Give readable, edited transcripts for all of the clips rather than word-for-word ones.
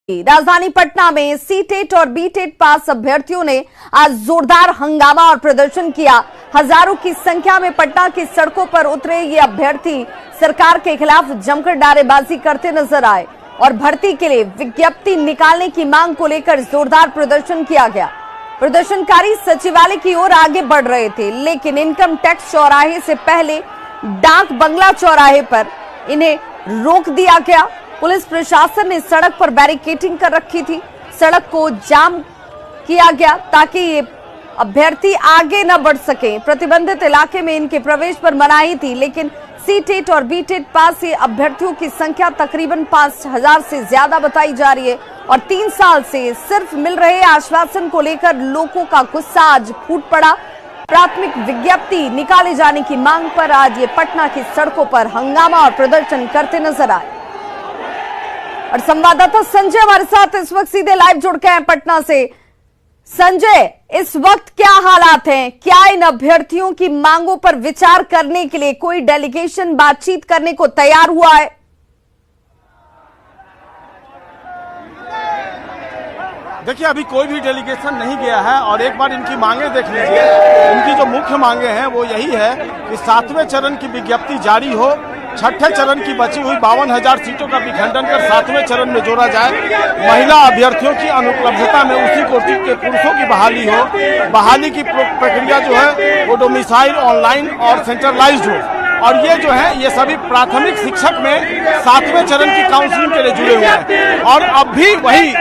राजधानी पटना में सी-टेट और बी-टेट पास अभ्यर्थियों ने आज जोरदार हंगामा और प्रदर्शन किया। हजारों की संख्या में पटना की सड़कों पर उतरे ये अभ्यर्थी सरकार के खिलाफ जमकर नारेबाजी करते नजर आए और भर्ती के लिए विज्ञप्ति निकालने की मांग को लेकर जोरदार प्रदर्शन किया गया। प्रदर्शनकारी सचिवालय की ओर आगे बढ़ रहे थे, लेकिन इनकम टैक्स चौराहे से पहले डाक बंगला चौराहे पर इन्हें रोक दिया गया। पुलिस प्रशासन ने सड़क पर बैरिकेडिंग कर रखी थी, सड़क को जाम किया गया ताकि ये अभ्यर्थी आगे न बढ़ सके। प्रतिबंधित इलाके में इनके प्रवेश पर मनाही थी, लेकिन सी-टेट और बी-टेट पास से अभ्यर्थियों की संख्या तकरीबन 5000 से ज्यादा बताई जा रही है और 3 साल से सिर्फ मिल रहे आश्वासन को लेकर लोगों का गुस्सा आज फूट पड़ा। प्राथमिक विज्ञप्ति निकाले जाने की मांग पर आज ये पटना की सड़कों पर हंगामा और प्रदर्शन करते नजर आए। और संवाददाता संजय हमारे साथ इस वक्त सीधे लाइव जुड़ गए हैं पटना से। संजय, इस वक्त क्या हालात हैं? क्या इन अभ्यर्थियों की मांगों पर विचार करने के लिए कोई डेलीगेशन बातचीत करने को तैयार हुआ है? देखिए, अभी कोई भी डेलीगेशन नहीं गया है और एक बार इनकी मांगे देख लीजिए। इनकी जो मुख्य मांगे हैं वो यही है कि 7वें चरण की विज्ञप्ति जारी हो, 6ठे चरण की बची हुई 52,000 सीटों का विखंडन कर 7वें चरण में जोड़ा जाए, महिला अभ्यर्थियों की अनुपलब्धता में उसी कोटि के पुरुषों की बहाली हो, बहाली की प्रक्रिया जो है वो डोमिसाइल, ऑनलाइन और सेंट्रलाइज्ड हो। और ये जो है ये सभी प्राथमिक शिक्षक में 7वें चरण की काउंसलिंग के लिए जुड़े हुए हैं। और अब भी वही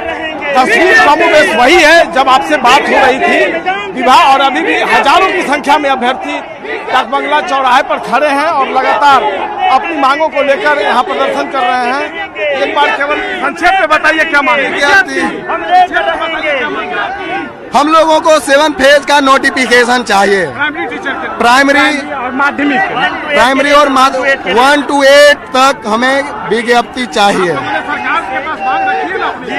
तस्वीर कमोबेश वही है जब आपसे बात हो रही थी विवाह, और अभी भी हजारों की संख्या में अभ्यर्थी डाक बंगला चौराहे पर खड़े हैं और लगातार अपनी मांगों को लेकर यहाँ प्रदर्शन कर रहे हैं। एक बार केवल संक्षेप में बताइए क्या मांगे? हम लोगों को 7 फेज का नोटिफिकेशन चाहिए, प्राइमरी और माध्यमिक, प्राइमरी और 1 to 8 तक हमें विज्ञप्ति चाहिए।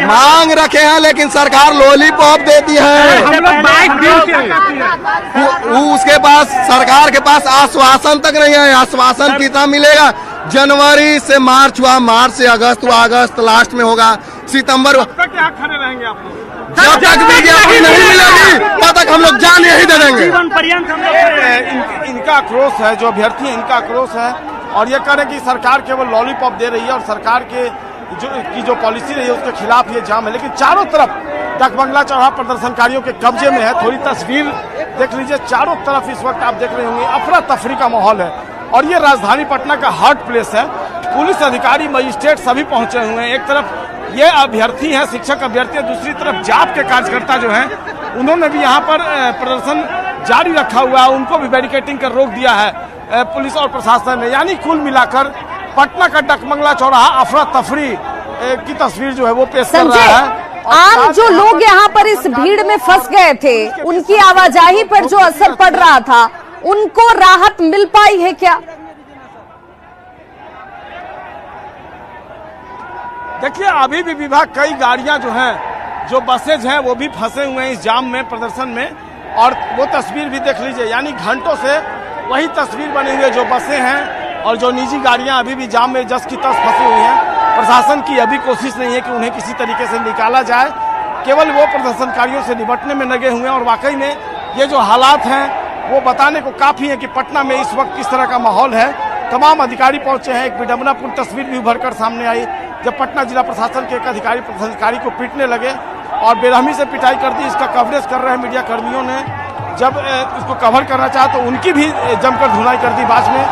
मांग रखे हैं लेकिन सरकार लॉलीपॉप देती है। उसके पास सरकार के पास आश्वासन तक नहीं है। आश्वासन कितना मिलेगा? जनवरी से मार्च हुआ, मार्च से अगस्त हुआ, अगस्त लास्ट में होगा, सितंबर। क्या खड़े रहेंगे आप लोग? जब तक विज्ञप्ति नहीं मिलेगी तब तक हम लोग जान यही दे देंगे। इनका आक्रोश है, जो अभ्यर्थी है इनका आक्रोश है और ये कह रहे हैं कि सरकार केवल लॉलीपॉप दे रही है और सरकार के जो पॉलिसी रही है उसके खिलाफ ये जाम है। लेकिन चारों तरफ डाक बंगला चौराहा प्रदर्शनकारियों के कब्जे में है। थोड़ी तस्वीर देख लीजिए, चारों तरफ इस वक्त आप देख रहे होंगे अफरा तफरी का माहौल है और ये राजधानी पटना का हॉट प्लेस है। पुलिस अधिकारी, मजिस्ट्रेट सभी पहुंचे हुए हैं। एक तरफ ये अभ्यर्थी हैं, शिक्षक अभ्यर्थी हैं, दूसरी तरफ जाप के कार्यकर्ता जो हैं उन्होंने भी यहाँ पर प्रदर्शन जारी रखा हुआ है। उनको भी बैरिकेडिंग कर रोक दिया है पुलिस और प्रशासन ने। यानी कुल मिलाकर पटना का डाक बंगला चौराहा अफरा तफरी की तस्वीर जो है वो पेश कर रहा है। आम जो लोग यहाँ पर इस भीड़ में फंस गए थे, उनकी आवाजाही पर जो असर पड़ रहा था, उनको राहत मिल पाई है क्या? देखिए, अभी भी विभाग कई गाड़ियां जो हैं, जो बसेज हैं वो भी फंसे हुए हैं इस जाम में, प्रदर्शन में। और वो तस्वीर भी देख लीजिए, यानी घंटों से वही तस्वीर बनी हुई है। जो बसें हैं और जो निजी गाड़ियां अभी भी जाम में जस की तस फंसी हुई हैं। प्रशासन की अभी कोशिश नहीं है कि उन्हें किसी तरीके से निकाला जाए, केवल वो प्रदर्शनकारियों से निपटने में लगे हुए हैं। और वाकई में ये जो हालात हैं वो बताने को काफी है कि पटना में इस वक्त किस तरह का माहौल है। तमाम अधिकारी पहुंचे हैं। एक विडंबनापूर्ण तस्वीर भी उभर कर सामने आई जब पटना जिला प्रशासन के एक अधिकारी प्रदर्शनकारी को पीटने लगे और बेरहमी से पिटाई कर दी। इसका कवरेज कर रहे मीडिया कर्मियों ने, जब इसको कवर करना चाहा तो उनकी भी जमकर धुनाई कर दी बाद में।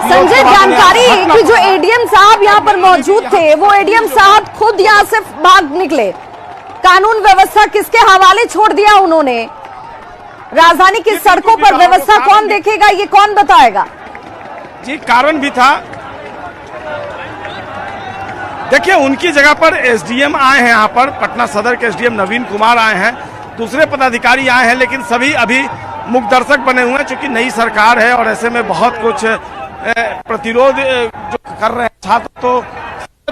संजय, जानकारी कि जो एडीएम साहब यहाँ पर मौजूद थे, वो एडीएम साहब खुद यहाँ से भाग निकले। कानून व्यवस्था किसके हवाले छोड़ दिया उन्होंने? राजधानी की सड़कों पर व्यवस्था कौन देखेगा, ये कौन बताएगा? जी, कारण भी था। देखिए, उनकी जगह पर एसडीएम आए हैं, यहाँ पर पटना सदर के एसडीएम नवीन कुमार आए हैं, दूसरे पदाधिकारी आए हैं, लेकिन सभी अभी मुख्य दर्शक बने हुए हैं क्योंकि नई सरकार है और ऐसे में बहुत कुछ प्रतिरोध जो कर रहे हैं छात्र, तो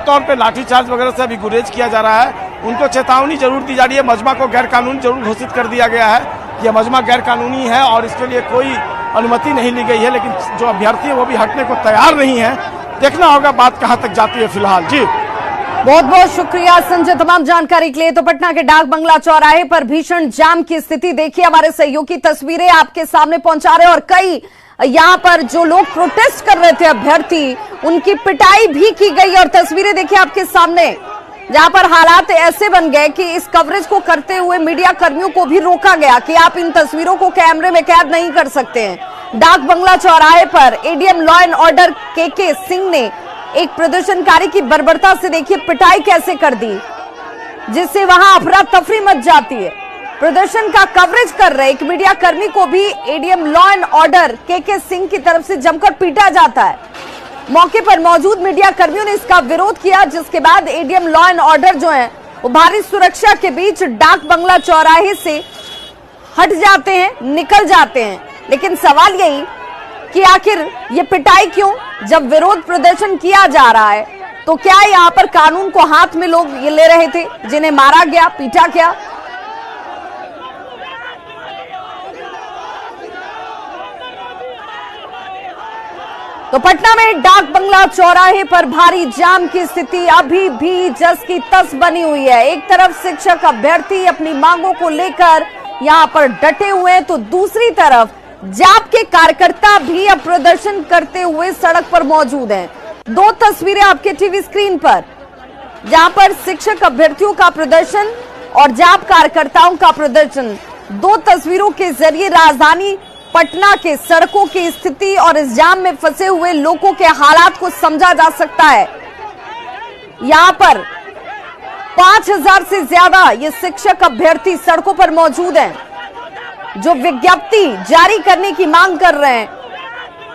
तौर पे लाठीचार्ज वगैरह से अभी गुरेज किया जा रहा है। उनको चेतावनी जरूर दी जा रही है। मजमा को गैर कानूनी जरूर घोषित कर दिया गया है। यह मजमा गैर कानूनी है और इसके लिए कोई अनुमति नहीं ली गई है, लेकिन जो अभ्यर्थी है वो भी हटने को तैयार नहीं है। देखना होगा बात कहां तक जाती है फिलहाल। जी बहुत बहुत शुक्रिया संजय तमाम जानकारी के लिए। तो पटना के डाक बंगला चौराहे पर भीषण जाम की स्थिति देखिए, हमारे सहयोगी तस्वीरें आपके सामने पहुंचा रहे हैं। और कई यहां पर जो लोग प्रोटेस्ट कर रहे थे अभ्यर्थी, उनकी पिटाई भी की गई। और तस्वीरें देखिए आपके सामने, जहां पर हालात ऐसे बन गए कि इस कवरेज को करते हुए मीडिया कर्मियों को भी रोका गया कि आप इन तस्वीरों को कैमरे में कैद नहीं कर सकते हैं। डाक बंगला चौराहे पर एडीएम लॉ एंड ऑर्डर के सिंह ने एक प्रदर्शनकारी की बर्बरता से देखिए पिटाई कैसे कर दी, जिससे वहां अफरा तफरी मच जाती है। प्रदर्शन का कवरेज कर रहे एक मीडिया कर्मी को भी एडीएम लॉ एंड ऑर्डर के सिंह की तरफ से जमकर पीटा जाता है। मौके पर मौजूद मीडिया कर्मियों ने इसका विरोध किया, जिसके बाद एडीएम लॉ एंड ऑर्डर जो है वो भारी सुरक्षा के बीच डाक बंगला चौराहे से हट जाते हैं, निकल जाते हैं। लेकिन सवाल यही कि आखिर ये पिटाई क्यों? जब विरोध प्रदर्शन किया जा रहा है तो क्या यहाँ पर कानून को हाथ में लोग ये ले रहे थे जिन्हें मारा गया, पीटा गया? तो पटना में डाक बंगला चौराहे पर भारी जाम की स्थिति अभी भी जस की तस बनी हुई है। एक तरफ शिक्षक अभ्यर्थी अपनी मांगों को लेकर यहां पर डटे हुए हैं, तो दूसरी तरफ जाप के कार्यकर्ता भी अब प्रदर्शन करते हुए सड़क पर मौजूद हैं। दो तस्वीरें आपके टीवी स्क्रीन पर, जहां पर शिक्षक अभ्यर्थियों का प्रदर्शन और जाप कार्यकर्ताओं का प्रदर्शन। दो तस्वीरों के जरिए राजधानी पटना के सड़कों की स्थिति और इस जाम में फंसे हुए लोगों के हालात को समझा जा सकता है। यहां पर 5000 से ज्यादा ये शिक्षक अभ्यर्थी सड़कों पर मौजूद हैं, जो विज्ञप्ति जारी करने की मांग कर रहे हैं।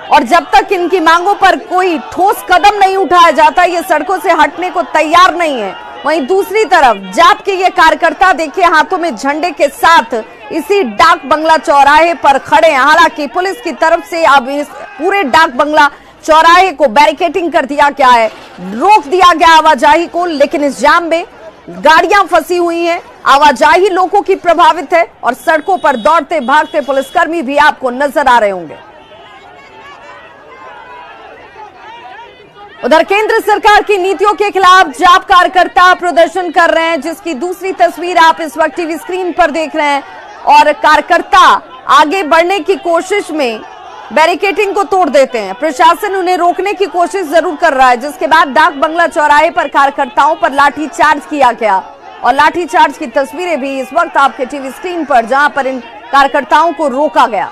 और जब तक इनकी मांगों पर कोई ठोस कदम नहीं उठाया जाता, ये सड़कों से हटने को तैयार नहीं है। वहीं दूसरी तरफ जाप के ये कार्यकर्ता देखिए हाथों में झंडे के साथ इसी डाक बंगला चौराहे पर खड़े हैं। हालांकि पुलिस की तरफ से अब इस पूरे डाक बंगला चौराहे को बैरिकेडिंग कर दिया गया है, रोक दिया गया आवाजाही को। लेकिन इस जाम में गाड़ियां फंसी हुई हैं, आवाजाही लोगों की प्रभावित है और सड़कों पर दौड़ते भागते पुलिसकर्मी भी आपको नजर आ रहे होंगे। उधर केंद्र सरकार की नीतियों के खिलाफ जाप कार्यकर्ता प्रदर्शन कर रहे हैं, जिसकी दूसरी तस्वीर आप इस वक्त टीवी स्क्रीन पर देख रहे हैं। और कार्यकर्ता आगे बढ़ने की कोशिश में बैरिकेडिंग को तोड़ देते हैं। प्रशासन उन्हें रोकने की कोशिश जरूर कर रहा है, जिसके बाद डाक बंगला चौराहे पर कार्यकर्ताओं पर लाठीचार्ज किया गया। और लाठीचार्ज की तस्वीरें भी इस वक्त आपके टीवी स्क्रीन पर, जहां पर इन कार्यकर्ताओं को रोका गया।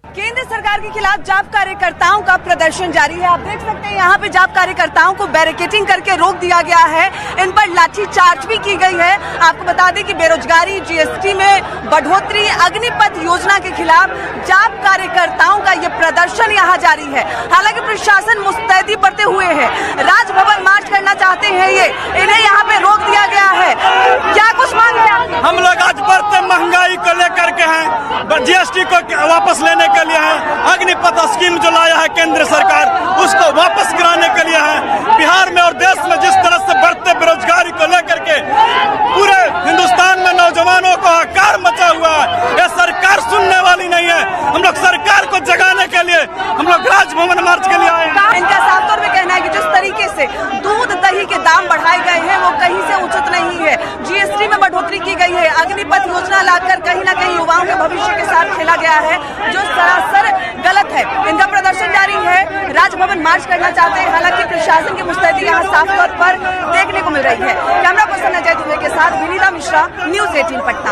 केंद्र सरकार के खिलाफ जाप कार्यकर्ताओं का प्रदर्शन जारी है। आप देख सकते हैं यहाँ पे जाप कार्यकर्ताओं को बैरिकेडिंग करके रोक दिया गया है, इन पर लाठीचार्ज भी की गई है। आपको बता दें कि बेरोजगारी, जीएसटी में बढ़ोतरी, अग्निपथ योजना के खिलाफ जाप कार्यकर्ताओं का ये प्रदर्शन यहाँ जारी है। हालांकि प्रशासन मुस्तैदी बरते हुए है, राजभवन मार्च करना चाहते हैं ये, इन्हें यहाँ पे रोक दिया गया है। क्या कुछ मांग है? हम लोग आज बढ़ते महंगाई को लेकर के हैं, जीएसटी को वापस लेने के लिए है, अग्निपथ स्कीम जो लाया है केंद्र सरकार उसको वापस कराने के लिए है। बिहार में और देश में जिस तरह से बढ़ते बेरोजगारी को लेकर के पूरे हिंदुस्तान में नौजवानों को हाहाकार मचा हुआ है, यह सरकार सुनने वाली नहीं है। हम लोग सरकार को जगाने के लिए हम लोग राजभवन मार्च के लिए आए हैं। इनका साफ तौर पे कहना है कि जिस तरीके से दूध दही के दाम बढ़ाए गए हैं वो कहीं से उचित नहीं है। जीएसटी में बढ़ोतरी की गई है, अग्निपथ योजना लाकर कहीं ना कहीं युवाओं के भविष्य के साथ खेला गया है, जो सरासर गलत है। इनका प्रदर्शन जारी है, राजभवन मार्च करना चाहते हैं। हालांकि प्रशासन की मुस्तैदी यहाँ साफ तौर पर देखने को मिल रही है। कैमरा पर्सन अजय दुबे के साथ विनीता मिश्रा, न्यूज़ 18 पटना।